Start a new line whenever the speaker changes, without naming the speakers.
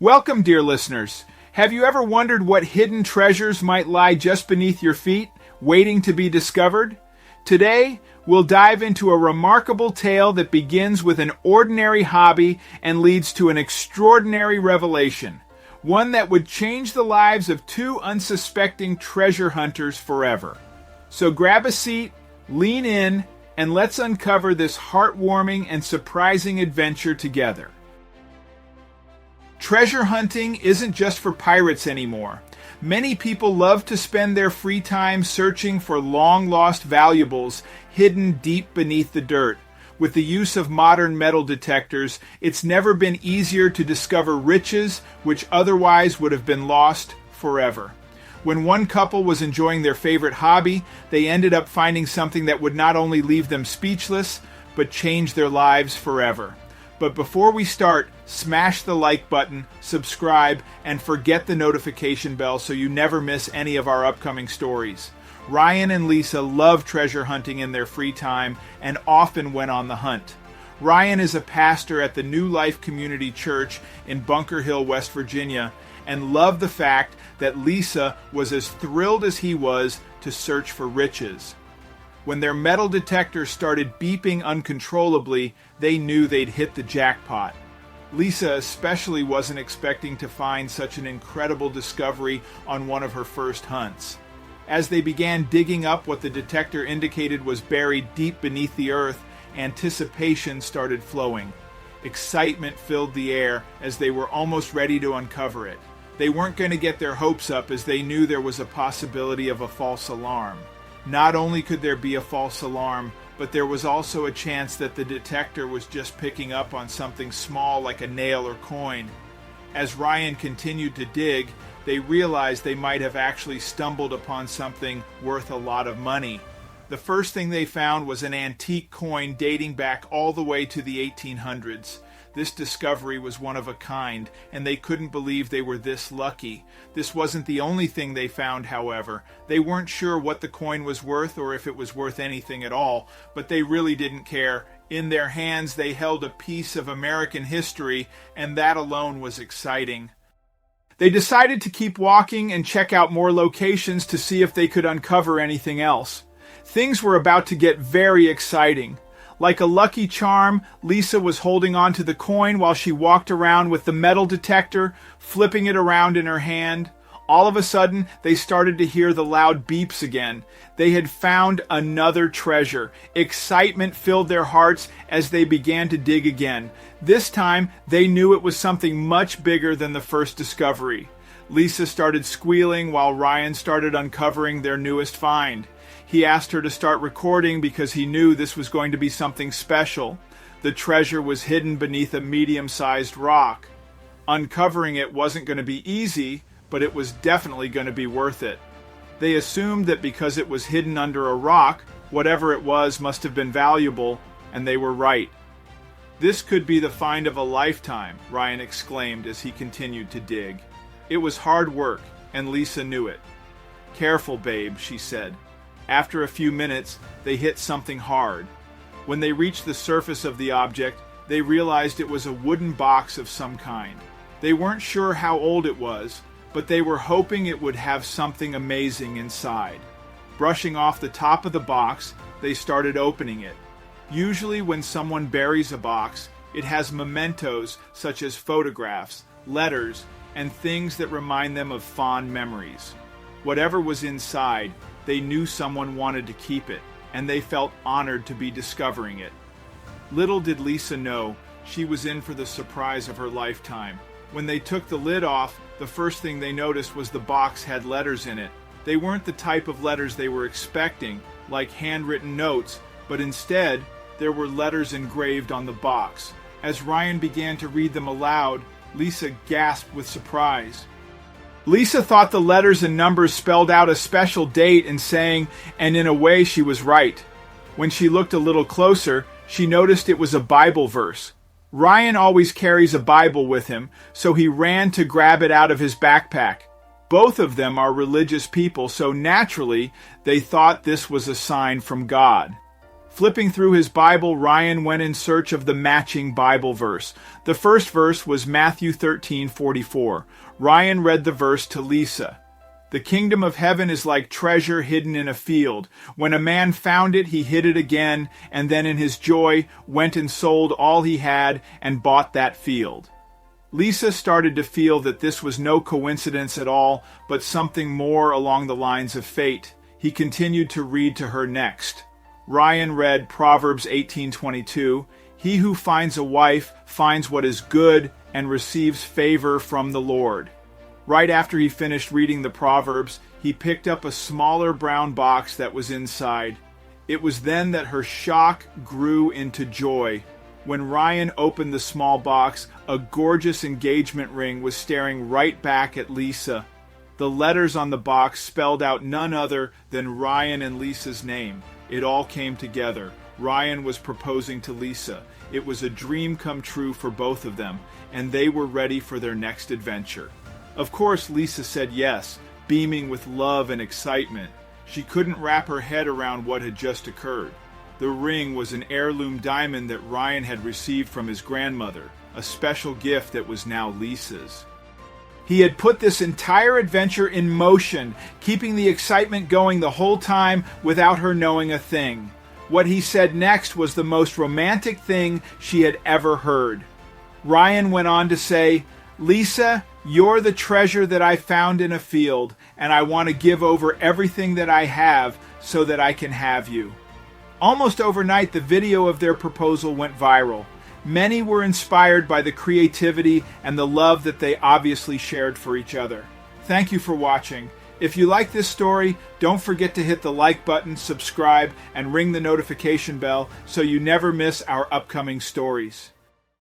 Welcome, dear listeners. Have you ever wondered what hidden treasures might lie just beneath your feet, waiting to be discovered? Today, we'll dive into a remarkable tale that begins with an ordinary hobby and leads to an extraordinary revelation, one that would change the lives of two unsuspecting treasure hunters forever. So grab a seat, lean in, and let's uncover this heartwarming and surprising adventure together. Treasure hunting isn't just for pirates anymore. Many people love to spend their free time searching for long-lost valuables hidden deep beneath the dirt. With the use of modern metal detectors, it's never been easier to discover riches which otherwise would have been lost forever. When one couple was enjoying their favorite hobby, they ended up finding something that would not only leave them speechless, but change their lives forever. But before we start, smash the like button, subscribe, and forget the notification bell so you never miss any of our upcoming stories. Ryan and Lisa love treasure hunting in their free time and often went on the hunt. Ryan is a pastor at the New Life Community Church in Bunker Hill, West Virginia, and loved the fact that Lisa was as thrilled as he was to search for riches. When their metal detectors started beeping uncontrollably, they knew they'd hit the jackpot. Lisa especially wasn't expecting to find such an incredible discovery on one of her first hunts. As they began digging up what the detector indicated was buried deep beneath the earth, anticipation started flowing. Excitement filled the air as they were almost ready to uncover it. They weren't going to get their hopes up as they knew there was a possibility of a false alarm. Not only could there be a false alarm, but there was also a chance that the detector was just picking up on something small like a nail or coin. As Ryan continued to dig, they realized they might have actually stumbled upon something worth a lot of money. The first thing they found was an antique coin dating back all the way to the 1800s. This discovery was one of a kind, and they couldn't believe they were this lucky. This wasn't the only thing they found, however. They weren't sure what the coin was worth or if it was worth anything at all, but they really didn't care. In their hands, they held a piece of American history, and that alone was exciting. They decided to keep walking and check out more locations to see if they could uncover anything else. Things were about to get very exciting. Like a lucky charm, Lisa was holding on to the coin while she walked around with the metal detector, flipping it around in her hand. All of a sudden, they started to hear the loud beeps again. They had found another treasure. Excitement filled their hearts as they began to dig again. This time, they knew it was something much bigger than the first discovery. Lisa started squealing while Ryan started uncovering their newest find. He asked her to start recording because he knew this was going to be something special. The treasure was hidden beneath a medium-sized rock. Uncovering it wasn't going to be easy, but it was definitely going to be worth it. They assumed that because it was hidden under a rock, whatever it was must have been valuable, and they were right. "This could be the find of a lifetime," Ryan exclaimed as he continued to dig. It was hard work, and Lisa knew it. "Careful, babe," she said. After a few minutes, they hit something hard. When they reached the surface of the object, they realized it was a wooden box of some kind. They weren't sure how old it was, but they were hoping it would have something amazing inside. Brushing off the top of the box, they started opening it. Usually when someone buries a box, it has mementos such as photographs, letters, and things that remind them of fond memories. Whatever was inside, they knew someone wanted to keep it, and they felt honored to be discovering it. Little did Lisa know, she was in for the surprise of her lifetime. When they took the lid off, the first thing they noticed was the box had letters in it. They weren't the type of letters they were expecting, like handwritten notes, but instead, there were letters engraved on the box. As Ryan began to read them aloud, Lisa gasped with surprise. Lisa thought the letters and numbers spelled out a special date and saying, and in a way she was right. When she looked a little closer, she noticed it was a Bible verse. Ryan always carries a Bible with him, so he ran to grab it out of his backpack. Both of them are religious people, so naturally they thought this was a sign from God. Flipping through his Bible, Ryan went in search of the matching Bible verse. The first verse was Matthew 13:44. Ryan read the verse to Lisa. "The kingdom of heaven is like treasure hidden in a field. When a man found it, he hid it again, and then in his joy went and sold all he had and bought that field." Lisa started to feel that this was no coincidence at all, but something more along the lines of fate. He continued to read to her next. Ryan read Proverbs 18:22, "He who finds a wife finds what is good and receives favor from the Lord." Right after he finished reading the Proverbs, he picked up a smaller brown box that was inside. It was then that her shock grew into joy. When Ryan opened the small box, a gorgeous engagement ring was staring right back at Lisa. The letters on the box spelled out none other than Ryan and Lisa's name. It all came together. Ryan was proposing to Lisa. It was a dream come true for both of them, and they were ready for their next adventure. Of course, Lisa said yes, beaming with love and excitement. She couldn't wrap her head around what had just occurred. The ring was an heirloom diamond that Ryan had received from his grandmother, a special gift that was now Lisa's. He had put this entire adventure in motion, keeping the excitement going the whole time without her knowing a thing. What he said next was the most romantic thing she had ever heard. Ryan went on to say, "Lisa, you're the treasure that I found in a field, and I want to give over everything that I have so that I can have you." Almost overnight, the video of their proposal went viral. Many were inspired by the creativity and the love that they obviously shared for each other. Thank you for watching. If you like this story, don't forget to hit the like button, subscribe, and ring the notification bell so you never miss our upcoming stories.